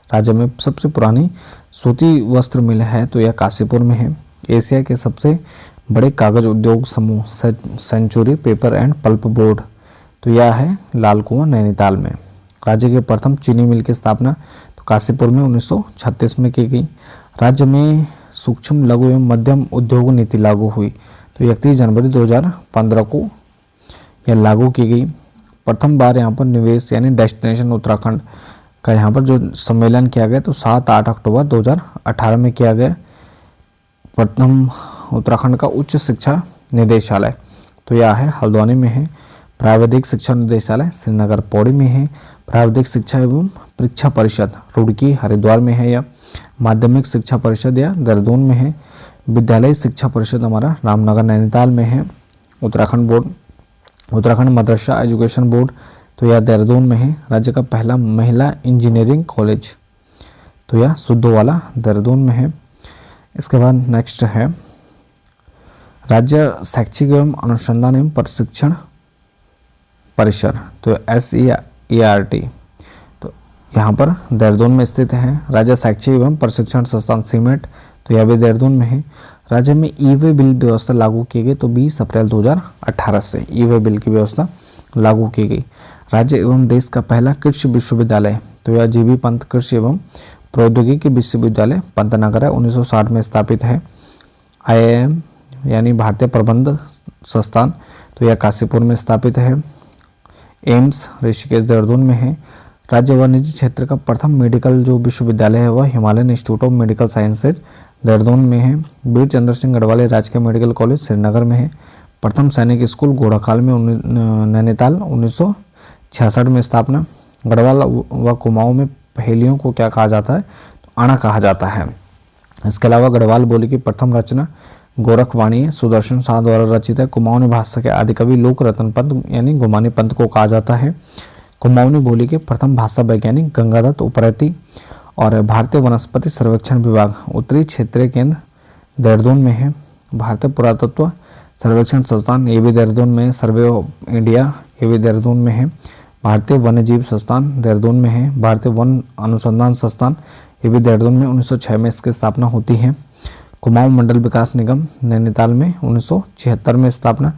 राज्य में सबसे पुरानी सूती वस्त्र मिल है तो यह काशीपुर में है। एशिया के सबसे बड़े कागज उद्योग समूह century paper and pulp board तो यह है लाल कुआं नैनीताल में। राज्य के प्रथम चीनी मिल की स्थापना तो काशीपुर में 1936 में की गई। राज्य में सूक्ष्म लघु एवं मध्यम उद्योग नीति लागू हुई तो 31 जनवरी 2015 को यह लागू की गई। प्रथम बार यहाँ पर निवेश यानी डेस्टिनेशन उत्तराखंड का यहाँ पर जो सम्मेलन किया गया तो 7-8 अक्टूबर 2018 में किया गया। प्रथम उत्तराखंड का उच्च शिक्षा निदेशालय तो यह है हल्द्वानी में है। प्राविधिक शिक्षा निदेशालय श्रीनगर पौड़ी में है। प्राविधिक शिक्षा एवं परीक्षा परिषद रुड़की हरिद्वार में है। या माध्यमिक शिक्षा परिषद या देहरादून में है। विद्यालय शिक्षा परिषद हमारा रामनगर नैनीताल में है। उत्तराखंड बोर्ड उत्तराखंड मदरसा एजुकेशन बोर्ड तो यह देहरादून में है। राज्य का पहला महिला इंजीनियरिंग कॉलेज तो यह सुद्धोवाला देहरादून में है। इसके बाद नेक्स्ट है राज्य शैक्षिक एवं अनुसंधान एवं प्रशिक्षण परिसर तो SEART तो यहाँ पर देहरादून में स्थित है। राज्य शैक्षिक एवं प्रशिक्षण संस्थान सीमेट तो यह भी देहरादून में है। राज्य में ई-वे बिल व्यवस्था लागू की गई तो 20 अप्रैल 2018 से ई-वे बिल की व्यवस्था लागू की गई। राज्य एवं देश का पहला कृषि विश्वविद्यालय तो यह जीबी पंत कृषि एवं प्रौद्योगिकी विश्वविद्यालय पंतनगर है 1960 में स्थापित है। IIM यानी भारतीय प्रबंध संस्थान तो यह काशीपुर में स्थापित है। एम्स ऋषिकेश देहरादून में है। राज्य व निजी क्षेत्र का प्रथम मेडिकल जो विश्वविद्यालय है वह Himalayan institute of medical sciences Dehradun में है। वीर चंद्र सिंह गढ़वाली राजकीय मेडिकल कॉलेज श्रीनगर में है। प्रथम सैनिक स्कूल घोड़ाखाल में नैनीताल 1966 में स्थापना। गढ़वाल व कुमाऊं में पहेलियों को क्या कहा जाता है तो आना कहा जाता है। इसके अलावा गढ़वाल बोली की प्रथम रचना गोरखवाणी सुदर्शन शाह द्वारा रचित है। कुमाऊनी भाषा के आदिकवि लोक रतन पंत यानी गुमानी पंत को कहा जाता है। कुमाऊनी बोली के प्रथम भाषा वैज्ञानिक गंगादत्त उप्रेती। और भारतीय वनस्पति सर्वेक्षण विभाग उत्तरी क्षेत्रीय केंद्र देहरादून में है। भारतीय पुरातत्व सर्वेक्षण संस्थान ये भी देहरादून में है। सर्वे ऑफ इंडिया ये भी देहरादून में है। भारतीय वन्यजीव संस्थान देहरादून में है। भारतीय वन अनुसंधान संस्थान ये भी देहरादून में 1906 में इसकी स्थापना होती है। कुमाऊं मंडल विकास निगम नैनीताल में 1976 में स्थापना।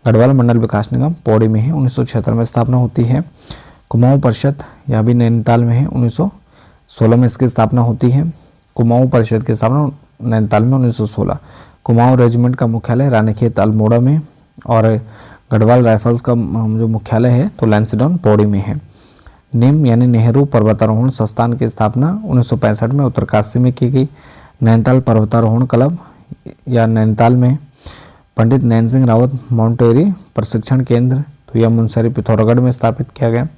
गढ़वाल मंडल विकास निगम पौड़ी में है 1976 में स्थापना होती है। कुमाऊं परिषद यह भी नैनीताल में है 1916 में इसकी स्थापना होती है। कुमाऊं परिषद की स्थापना नैनीताल में 1916। कुमाऊं रेजिमेंट का मुख्यालय रानीखेत अल्मोड़ा में और गढ़वाल राइफल्स का जो मुख्यालय है तो लैंसडाउन पौड़ी में है। निम यानी नेहरू पर्वतारोहण संस्थान की स्थापना 1965 में उत्तरकाशी में की गई। नैनीताल पर्वतारोहण क्लब या नैनीताल में पंडित नैन सिंह रावत माउंटेरी प्रशिक्षण केंद्र तो यह मुनस्यारी पिथौरागढ़ में स्थापित किया गया।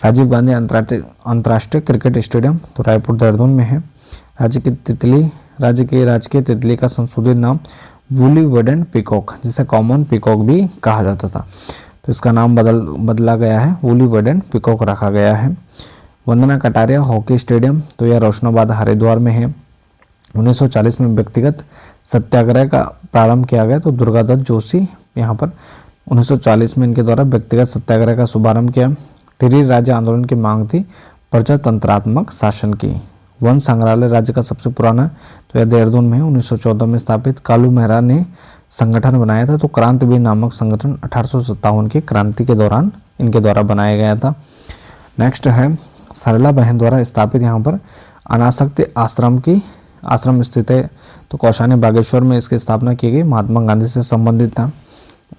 राजीव गांधी अंतर्राष्ट्रीय क्रिकेट स्टेडियम तो रायपुर देहरादून में है। राज्य के राजकीय तितली का संशोधित नाम वूली वेडेंट पीकॉक जिसे कॉमन पीकॉक भी कहा जाता था तो इसका नाम बदला गया है, वूली वेडेंट पीकॉक रखा गया है। वंदना कटारिया हॉकी स्टेडियम तो यह रोशनाबाद हरिद्वार में है। 1940 में व्यक्तिगत सत्याग्रह का प्रारंभ किया गया तो दुर्गादत्त जोशी यहाँ पर 1940 में इनके द्वारा व्यक्तिगत सत्याग्रह का शुभारंभ किया। टिहरी राज्य आंदोलन की मांग थी प्रजातंत्रात्मक शासन की। वन संग्रहालय राज्य का सबसे पुराना तो यह देहरादून में 1914 में स्थापित कालू मेहरा ने संगठन बनाया था तो क्रांतिवीर नामक संगठन 1857 की क्रांति के दौरान इनके द्वारा बनाया गया था। नेक्स्ट है सरला बहन द्वारा स्थापित यहाँ पर अनासक्ति आश्रम स्थित है तो कौशानी बागेश्वर में इसकी स्थापना की गई। महात्मा गांधी से संबंधित था।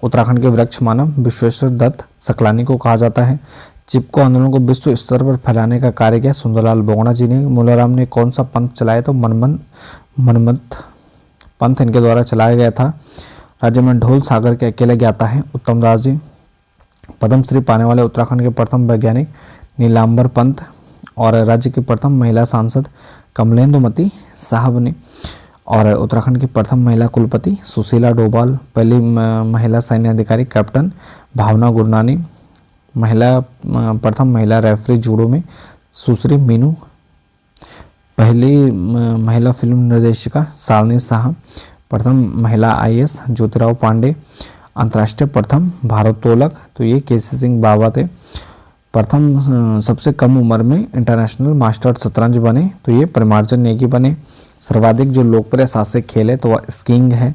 उत्तराखंड के वृक्ष मानव विश्वेश्वर दत्त सकलानी को कहा जाता है। चिपको आंदोलन को विश्व स्तर पर फैलाने का कार्य किया सुंदरलाल बोगड़ा जी ने। मूलाराम ने कौन सा पंथ चलाया तो मनमत पंथ इनके द्वारा चलाया गया था। राज्य में ढोल सागर के अकेले ज्ञाता है उत्तम दास जी। पद्मश्री पाने वाले उत्तराखंड के प्रथम वैज्ञानिक नीलांबर पंत। और राज्य की प्रथम महिला सांसद कमलेंदुमती साहब ने। और उत्तराखंड की प्रथम महिला कुलपति सुशीला डोभाल। पहली महिला सैन्य अधिकारी कैप्टन भावना गुरनानी। प्रथम महिला रेफरी जूडो में सुश्री मीनू। पहली महिला फिल्म निर्देशिका शालिनी साहब। प्रथम महिला आईएएस ज्योतिराव पांडे। अंतर्राष्ट्रीय प्रथम भारोत्तोलक तो ये केसी सिंह बाबा थे। प्रथम सबसे कम उम्र में इंटरनेशनल मास्टर शतरंज बने तो ये परिमार्जन नेगी बने। सर्वाधिक जो लोकप्रिय साहसिक खेल है तो वह स्कीइंग है।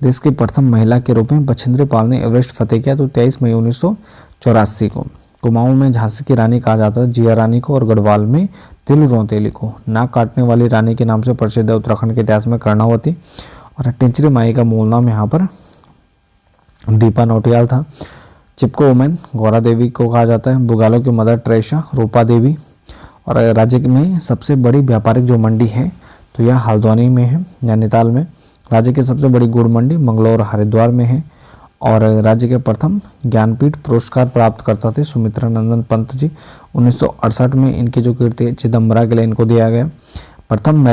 देश की प्रथम महिला के रूप में बछेंद्री पाल ने एवरेस्ट फतेह किया तो 23 मई 1984 को। कुमाऊं में झांसी की रानी कहा जाता है जिया रानी को। और गढ़वाल में तिल रौतेली को। नाक काटने वाली रानी के नाम से प्रसिद्ध है उत्तराखंड के इतिहास में कर्णावती। और टिंचरी माई का मूल नाम यहाँ पर दीपा नौटियाल था। चिपको वुमेन गौरा देवी को कहा जाता है। बुगालों की मदर ट्रेसा रूपा देवी। और राज्य में सबसे बड़ी व्यापारिक जो मंडी है तो यह हल्द्वानी में है नैनीताल में। राज्य की सबसे बड़ी गुड़ मंडी मंगलौर हरिद्वार में है। और राज्य के प्रथम ज्ञानपीठ पुरस्कार प्राप्त करता थे सुमित्रा नंदन पंत जी। 1968 में इनकी जो कीर्ति चिदम्बरा के लिए इनको दिया गया। प्रथम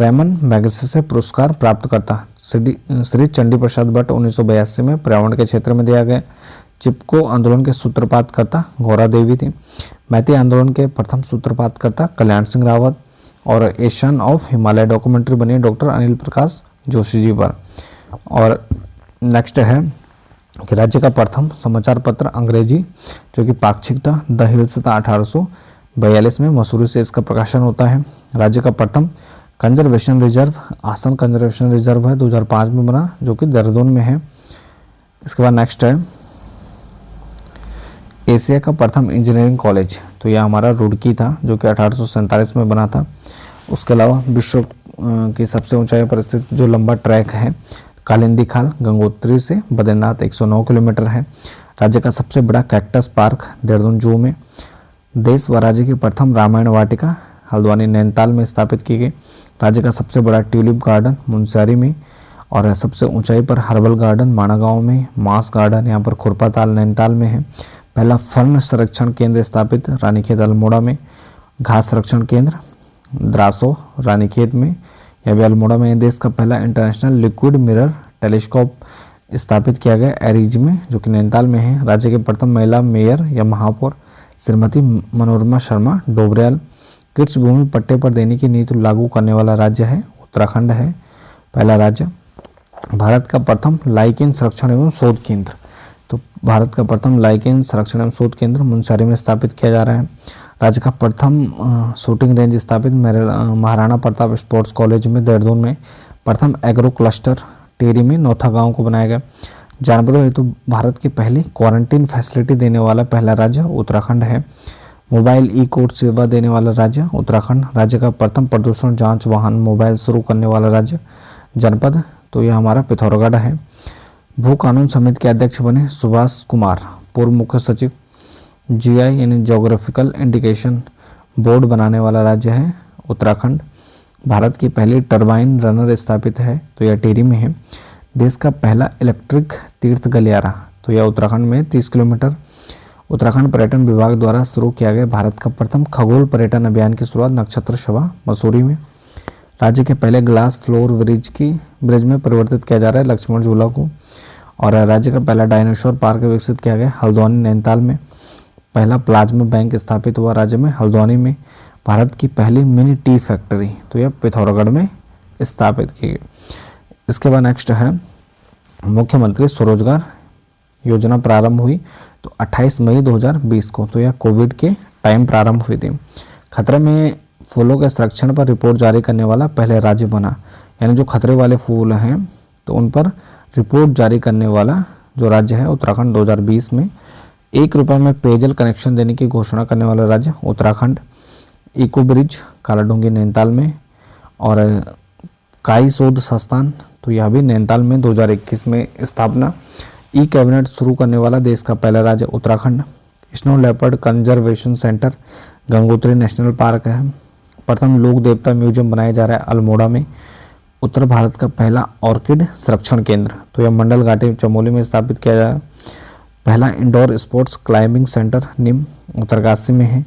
रेमन मैगसेसे पुरस्कार प्राप्त करता श्री चंडी प्रसाद भट्ट 1982 में पर्यावरण के क्षेत्र में दिया गया। चिपको आंदोलन के सूत्रपात करता गौरा देवी थी। मैती आंदोलन के प्रथम सूत्रपात करता कल्याण सिंह रावत। और एशियन ऑफ हिमालय डॉक्यूमेंट्री बनी डॉक्टर अनिल प्रकाश जोशी जी पर। और नेक्स्ट है कि राज्य का प्रथम समाचार पत्र अंग्रेजी जो कि पाक्षिक था द हिल्स था 1842 में। मसूरी से इसका प्रकाशन होता है। राज्य का प्रथम कंजर्वेशन रिजर्व आसन कंजर्वेशन रिजर्व है 2005 में बना जो कि देहरादून में है। इसके बाद नेक्स्ट है एशिया का प्रथम इंजीनियरिंग कॉलेज तो यह हमारा रुड़की था जो कि 1847 में बना था। उसके अलावा विश्व की सबसे ऊंचाई पर स्थित जो लंबा ट्रैक है कालिंदी खाल गंगोत्री से बद्रीनाथ 109 किलोमीटर है। राज्य का सबसे बड़ा कैक्टस पार्क देहरादून जू में। देश व राज्य की प्रथम रामायण वाटिका हल्द्वानी नैनीताल में स्थापित की गई। राज्य का सबसे बड़ा ट्यूलिप गार्डन मुनस्यारी में। और सबसे ऊंचाई पर हर्बल गार्डन माणा गांव में। मास गार्डन यहाँ पर खुरपाताल नैनीताल में है। पहला फर्न संरक्षण केंद्र स्थापित रानीखेत अल्मोड़ा में। घास संरक्षण केंद्र द्रासो रानीखेत में या भी अल्मोड़ा में। देश का पहला इंटरनेशनल लिक्विड मिरर टेलीस्कोप स्थापित किया गया एरिज में जो कि नैनीताल में है। राज्य के प्रथम महिला मेयर या महापौर श्रीमती मनोरमा शर्मा डोबरियाल। किड्स भूमि पट्टे पर देने की नीति लागू करने वाला राज्य है उत्तराखंड है पहला राज्य। भारत का प्रथम लाइकेन संरक्षण एवं शोध केंद्र तो भारत का प्रथम लाइकेन संरक्षण एवं शोध केंद्र मुनस्यारी में स्थापित किया जा रहा है। राज्य का प्रथम शूटिंग रेंज स्थापित महाराणा प्रताप स्पोर्ट्स कॉलेज में देहरादून में। प्रथम एग्रो क्लस्टर टेरी में नौथा गांव को बनाया गया। जानवरों हेतु भारत की पहली क्वारंटीन फैसिलिटी देने वाला पहला राज्य उत्तराखंड है। मोबाइल ई कोर्ट सेवा देने वाला राज्य उत्तराखंड। राज्य का प्रथम प्रदूषण जांच वाहन मोबाइल शुरू करने वाला राज्य जनपद तो यह हमारा पिथौरागढ़ है। भू कानून समिति के अध्यक्ष बने सुभाष कुमार। पूर्व मुख्य सचिव। जीआई यानी जोग्राफिकल इंडिकेशन बोर्ड बनाने वाला राज्य है उत्तराखंड। भारत की पहली टरबाइन रनर स्थापित है तो यह टिहरी में है। देश का पहला इलेक्ट्रिक तीर्थ गलियारा तो यह उत्तराखंड में 30 किलोमीटर। उत्तराखंड पर्यटन विभाग द्वारा शुरू किया गया भारत का प्रथम खगोल पर्यटन अभियान की शुरुआत नक्षत्र सभा मसूरी में। राज्य के पहले ग्लास फ्लोर ब्रिज में परिवर्तित किया जा रहा है लक्ष्मण झूला को। और राज्य का पहला डायनासोर पार्क विकसित किया गया हल्द्वानी नैनीताल में। पहला प्लाज्मा बैंक स्थापित हुआ राज्य में हल्द्वानी में। भारत की पहली मिनी टी फैक्ट्री तो यह पिथौरागढ़ में स्थापित की गई। इसके बाद नेक्स्ट है मुख्यमंत्री स्वरोजगार योजना प्रारंभ हुई तो 28 मई 2020 को तो यह कोविड के टाइम प्रारंभ हुई थी। खतरे में फूलों के संरक्षण पर रिपोर्ट जारी करने वाला पहले राज्य बना। यानी जो खतरे वाले फूल हैं तो उन पर रिपोर्ट जारी करने वाला जो राज्य है उत्तराखंड। 2020 में 1 रुपये में पेयजल कनेक्शन देने की घोषणा करने वाला राज्य उत्तराखंड। इको ब्रिज कालाडूंगी नैनीताल में। और काई शोध संस्थान तो यह भी नैनीताल में 2021 में स्थापना। ई कैबिनेट शुरू करने वाला देश का पहला राज्य Uttarakhand. Snow leopard conservation centre Gangotri national park है। प्रथम लोक देवता म्यूजियम बनाया जा रहा है अल्मोड़ा में। उत्तर भारत का पहला ऑर्किड संरक्षण केंद्र, तो यह मंडल घाटी चमोली में स्थापित किया जाएगा। पहला इंडोर स्पोर्ट्स क्लाइंबिंग सेंटर निम उत्तरकाशी में है।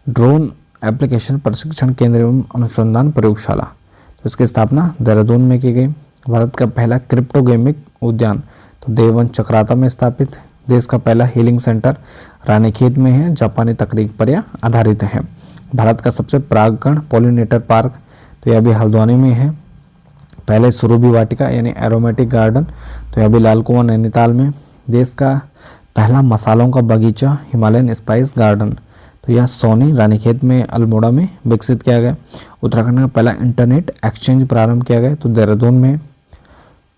ड्रोन एप्लीकेशन प्रशिक्षण केंद्र एवं अनुसंधान प्रयोगशाला, तो इसकी स्थापना देहरादून में की गई। भारत का पहला क्रिप्टो गेमिंग उद्यान, तो देववन चक्राता में स्थापित। देश का पहला हीलिंग सेंटर रानीखेत में है, जापानी तकनीक पर यह आधारित है। भारत का सबसे परागकण पॉलिनेटर पार्क, तो यह भी हल्द्वानी में है। पहले सुरभि वाटिका यानी एरोमेटिक गार्डन, तो यह भी लाल कुआं नैनीताल में। देश का पहला मसालों का बगीचा हिमालयन स्पाइस गार्डन, तो यह सोनी रानीखेत में अल्मोड़ा में विकसित किया गया। उत्तराखंड का पहला इंटरनेट एक्सचेंज प्रारंभ किया गया, तो देहरादून में।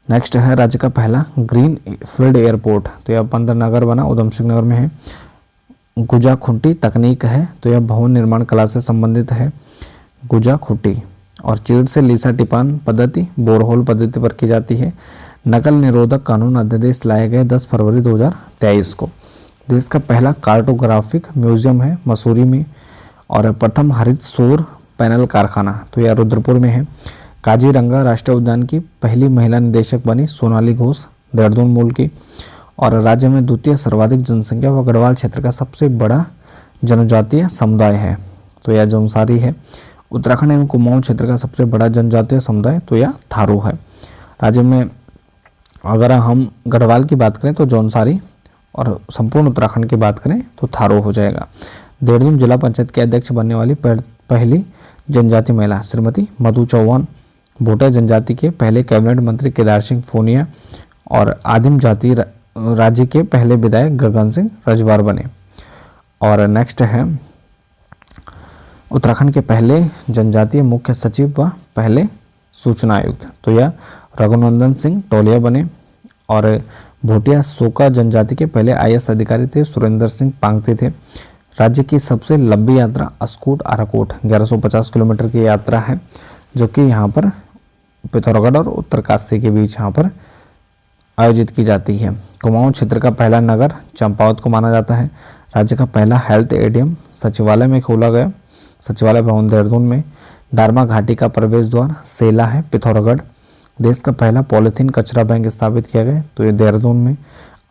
नेक्स्ट है राज्य का पहला ग्रीन फील्ड एयरपोर्ट, तो यह पंतनगर बना, उधम सिंह नगर में है। गुजा खुंटी तकनीक है, तो यह भवन निर्माण कला से संबंधित है, गुजा खुंटी। और चीड़ से लीसा टिपान पद्धति बोरहोल पद्धति पर की जाती है। नकल निरोधक कानून अध्यादेश लाए गए 10 फरवरी 2023 को। देश का पहला कार्टोग्राफिक म्यूजियम है मसूरी में। और प्रथम हरित सौर पैनल कारखाना, तो यह रुद्रपुर में है। काजीरंगा राष्ट्रीय उद्यान की पहली महिला निदेशक बनी सोनाली घोष, देहरादून मूल की। और राज्य में द्वितीय सर्वाधिक जनसंख्या व गढ़वाल क्षेत्र का सबसे बड़ा जनजातीय समुदाय है, तो यह जौनसारी है। उत्तराखंड एवं कुमाऊं क्षेत्र का सबसे बड़ा जनजातीय समुदाय, तो यह थारू है। राज्य में अगर हम गढ़वाल की बात करें तो जौनसारी, और संपूर्ण उत्तराखंड की बात करें तो थारू हो जाएगा। देहरादून जिला पंचायत के अध्यक्ष बनने वाली पहली जनजाति महिला श्रीमती मधु चौहान। भोटा जनजाति के पहले कैबिनेट मंत्री केदार सिंह फोनिया और आदिम जाति राज्य के पहले विधायक गगन सिंह रजवार बने। और नेक्स्ट है उत्तराखंड के पहले जनजातीय मुख्य सचिव व पहले सूचना आयुक्त, तो यह रघुनंदन सिंह टोलिया बने। और भोटिया सोका जनजाति के पहले IAS अधिकारी थे, सुरेंद्र सिंह पांगते थे। राज्य की सबसे लंबी यात्रा अस्कोट आराकोट 1150 किलोमीटर की यात्रा है, जो कि यहाँ पर पिथौरागढ़ और उत्तरकाशी के बीच यहाँ पर आयोजित की जाती है। कुमाऊं क्षेत्र का पहला नगर चंपावत को माना जाता है। राज्य का पहला हेल्थ एटीएम सचिवालय में खोला गया, सचिवालय भवन देहरादून में। दारमा घाटी का प्रवेश द्वार सेला है, पिथौरागढ़। देश का पहला पॉलीथीन कचरा बैंक स्थापित किया गया, तो ये देहरादून में।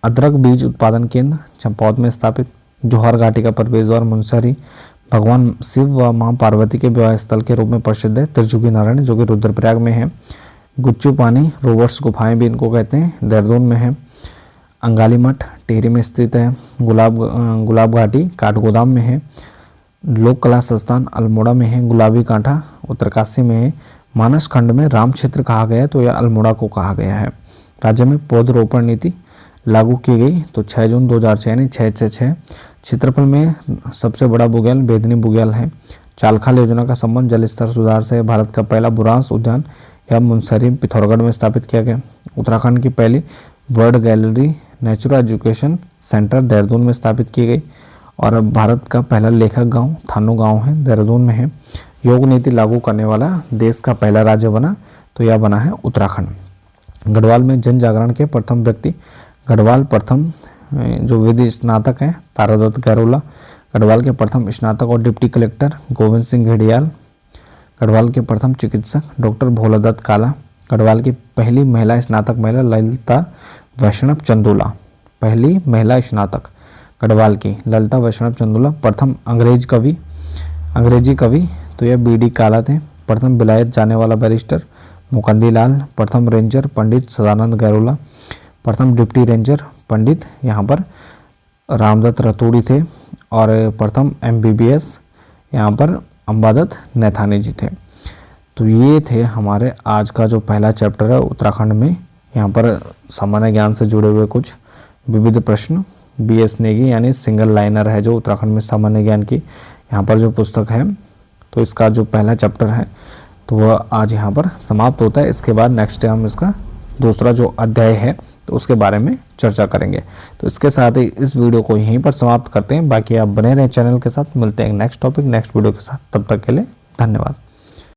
अदरक बीज उत्पादन केंद्र चंपावत में स्थापित। जौहर घाटी का प्रवेश द्वार मुनस्यारी। भगवान शिव व मां पार्वती के विवाह स्थल के रूप में प्रसिद्ध है त्रिजुगी नारायण, जो कि रुद्रप्रयाग में है। गुच्चू पानी रोवर्स गुफाएं भी इनको कहते हैं, देहरादून में है। अंगाली मठ टिहरी में स्थित है। गुलाब घाटी काठगोदाम में है। लोक कला संस्थान अल्मोड़ा में है। गुलाबी कांठा उत्तरकाशी में है। मानस खंड में राम क्षेत्र कहा गया है, तो यह अल्मोड़ा को कहा गया है। राज्य में पौधरोपण नीति लागू की गई, तो 6 जून 2006 यानी 666। क्षेत्रफल में सबसे बड़ा बुग्याल बेदनी बुग्याल है। चालखाल योजना का संबंध जल स्तर सुधार से। भारत का पहला बुरांश उद्यान यह मुनस्यारी पिथौरागढ़ में स्थापित किया गया। उत्तराखंड की पहली world gallery natural education centre Dehradun में स्थापित की गई। और भारत का पहला लेखक गांव थानू गांव है, देहरादून में है। योग नीति लागू करने वाला देश का पहला राज्य बना, तो यह बना है उत्तराखंड। गढ़वाल में जन जागरण के प्रथम व्यक्ति गढ़वाल प्रथम जो विधि स्नातक हैं तारादत्त गैरोला। गढ़वाल के प्रथम स्नातक और डिप्टी कलेक्टर गोविंद सिंह घड़ियाल। गढ़वाल के प्रथम चिकित्सक डॉक्टर भोलादत्त काला। गढ़वाल की पहली महिला स्नातक महिला ललिता वैष्णव चंदोला। पहली महिला स्नातक गढ़वाल की ललिता वैष्णव चंदोला। प्रथम अंग्रेजी कवि, तो यह BD काला थे। प्रथम विलायत जाने वाला बैरिस्टर मुकंदी लाल। प्रथम रेंजर पंडित सदानंद गैरोला। प्रथम डिप्टी रेंजर पंडित यहाँ पर रामदत्त रतूड़ी थे। और प्रथम MBBS यहाँ पर अंबादत्त नैथानी जी थे। तो ये थे हमारे आज का जो पहला चैप्टर है उत्तराखंड में। यहाँ पर सामान्य ज्ञान से जुड़े हुए कुछ विविध प्रश्न। BS नेगी यानी सिंगल लाइनर है जो उत्तराखंड में सामान्य ज्ञान की यहाँ पर जो पुस्तक है, तो इसका जो पहला चैप्टर है तो वह आज यहाँ पर समाप्त होता है। इसके बाद नेक्स्ट हम इसका दूसरा जो अध्याय है तो उसके बारे में चर्चा करेंगे। तो इसके साथ ही इस वीडियो को यहीं पर समाप्त करते हैं। बाकी आप बने रहें चैनल के साथ। मिलते हैं नेक्स्ट टॉपिक नेक्स्ट वीडियो के साथ। तब तक के लिए धन्यवाद।